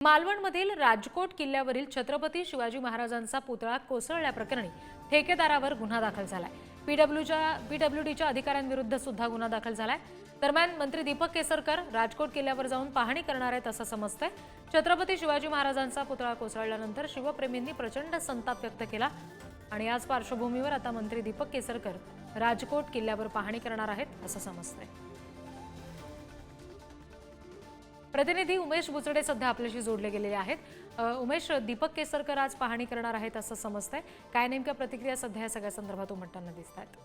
मालवणमधील राजकोट किल्ल्यावरील छत्रपती शिवाजी महाराजांचा पुतळा कोसळल्याप्रकरणी ठेकेदारावर गुन्हा दाखल झालाय। पीडब्ल्यूडीच्या अधिकाऱ्यांविरुद्ध सुद्धा गुन्हा दाखल झालाय। दरम्यान मंत्री दीपक केसरकर राजकोट किल्ल्यावर जाऊन पाहणी करणार आहेत असं समजतंय। छत्रपती शिवाजी महाराजांचा पुतळा कोसळल्यानंतर शिवप्रेमींनी प्रचंड संताप व्यक्त केला आणि याच पार्श्वभूमीवर आता मंत्री दीपक केसरकर राजकोट किल्ल्यावर पाहणी करणार आहेत असं समजतंय। प्रतिनिधी उमेश बुचडे सध्या आपल्याशी जोडले गेलेले आहेत। उमेश, दीपक केसरकर आज पाहणी करणार आहेत असं समजतंय, काय नेमक्या प्रतिक्रिया सध्या या सगळ्या संदर्भात उमटताना दिसतात?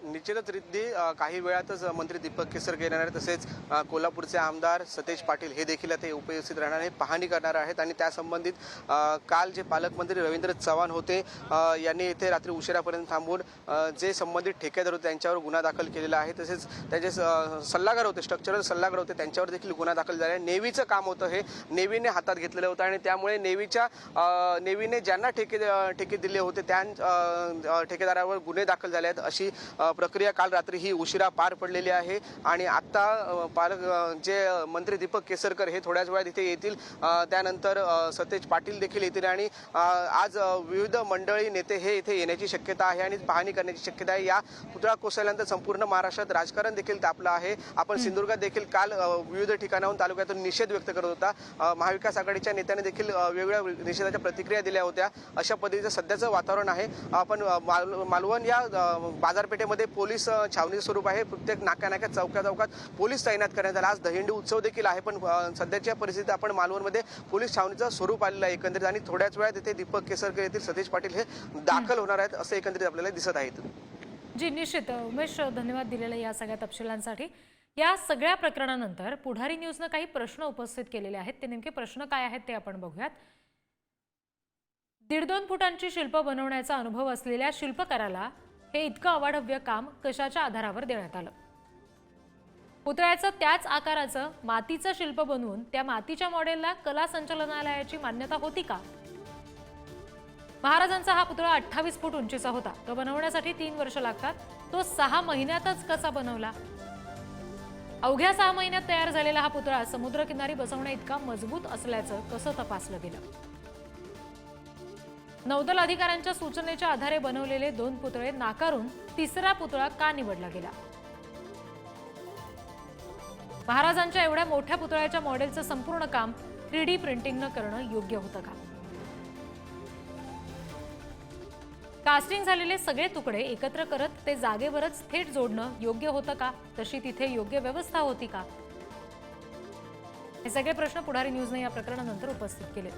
निश्चितच रिद्धी काही वेळातच मंत्री दीपक केसरकर येणार आहेत। तसेच कोल्हापूरचे आमदार सतेज पाटील हे देखील आता उपस्थित राहणार आहेत, पाहणी करणार आहेत आणि त्यासंबंधित काल जे पालकमंत्री रवींद्र चव्हाण होते यांनी येथे रात्री उशिरापर्यंत थांबून जे संबंधित ठेकेदार होते त्यांच्यावर गुन्हा दाखल केलेला आहे। तसेच त्याचे सल्लागार होते, स्ट्रक्चरल सल्लागार होते, त्यांच्यावर देखील गुन्हा दाखल झाला आहे। नेव्हीचं काम होतं, हे नेव्हीने हातात घेतलेलं होतं आणि त्यामुळे नेव्हीने ज्यांना ठेके दिले होते त्या ठेकेदारावर गुन्हे दाखल झाले आहेत अशी प्रक्रिया काल रात्री ही उशिरा पार पडलेली आहे। आणि आता जे मंत्री दीपक केसरकर हे थोड्याच वेळात इथे येतील, त्यानंतर सतेज पाटील देखील येतील आणि आज विविध मंडळी नेते हे इथे येण्याची शक्यता आहे आणि पाहणी करण्याची शक्यता आहे। या पुतळा कोसळल्यानंतर संपूर्ण महाराष्ट्रात राजकारण देखील तापलं आहे। आपण सिंधुदुर्गात देखील काल विविध ठिकाणाहून तालुक्यातून निषेध व्यक्त करत होता। महाविकास आघाडीच्या नेत्यांनी देखील वेगवेगळ्या निषेधाच्या प्रतिक्रिया दिल्या होत्या। अशा पद्धतीचं सध्याचं वातावरण आहे। आपण मालवण या बाजारपेठेमध्ये पोलीस छावणीचं स्वरूप आहे। प्रत्येक नाक्यात चौकात पोलीस तैनात करण्यात आला। आज दहीहंडी उत्सव देखील आहे, पण सध्याच्या परिस्थितीत आपण मालवणमध्ये पोलीस छावणीचं स्वरूप आलेलं आहे एकंदरीत आणि थोड्याच वेळात इथे दीपक केसरकर येथील सतेज पाटील हे दाखल होणार आहेत असं एकंदरीत आपल्याला दिसत आहे। जी निश्चित उमेश, धन्यवाद दिलेल्या या सगळ्या तपशिलांसाठी। या सगळ्या प्रकरणानंतर पुढारी न्यूजने काही प्रश्न उपस्थित केलेले आहेत, ते नेमके प्रश्न काय आहेत ते आपण बघूयात। 1.5-2 फुटांची शिल्प बनवण्याचा अनुभव असलेल्या शिल्पकाराला हे इतकं अवाढव्य काम कशाच्या आधारावर देण्यात आलं? पुतळ्याचं त्याच आकाराचं मातीचं शिल्प बनवून त्या मातीच्या मॉडेलला कला संचालनालयाची मान्यता होती का? महाराजांचा हा पुतळा 28 फूट उंचीचा होता, तो बनवण्यासाठी 3 वर्ष लागतात, तो 6 महिन्यातच कसा बनवला? अवघ्या 6 महिन्यात तयार झालेला हा पुतळा समुद्रकिनारी बसवण्या इतका मजबूत असल्याचं कसं तपासलं गेलं? नौदल अधिकाऱ्यांच्या सूचनेच्या आधारे बनवलेले 2 पुतळे नाकारून तिसरा पुतळा का निवडला गेला? महाराजांच्या एवढ्या मोठ्या पुतळ्याच्या मॉडेलचं संपूर्ण काम 3D प्रिंटिंगनं करणं योग्य होतं का? कास्टिंग झालेले सगळे तुकडे एकत्र करत ते जागेवरच थेट जोडणं योग्य होतं का? तशी तिथे योग्य व्यवस्था होती का? हे सगळे प्रश्न पुढारी न्यूजने या प्रकरणानंतर उपस्थित केलेत।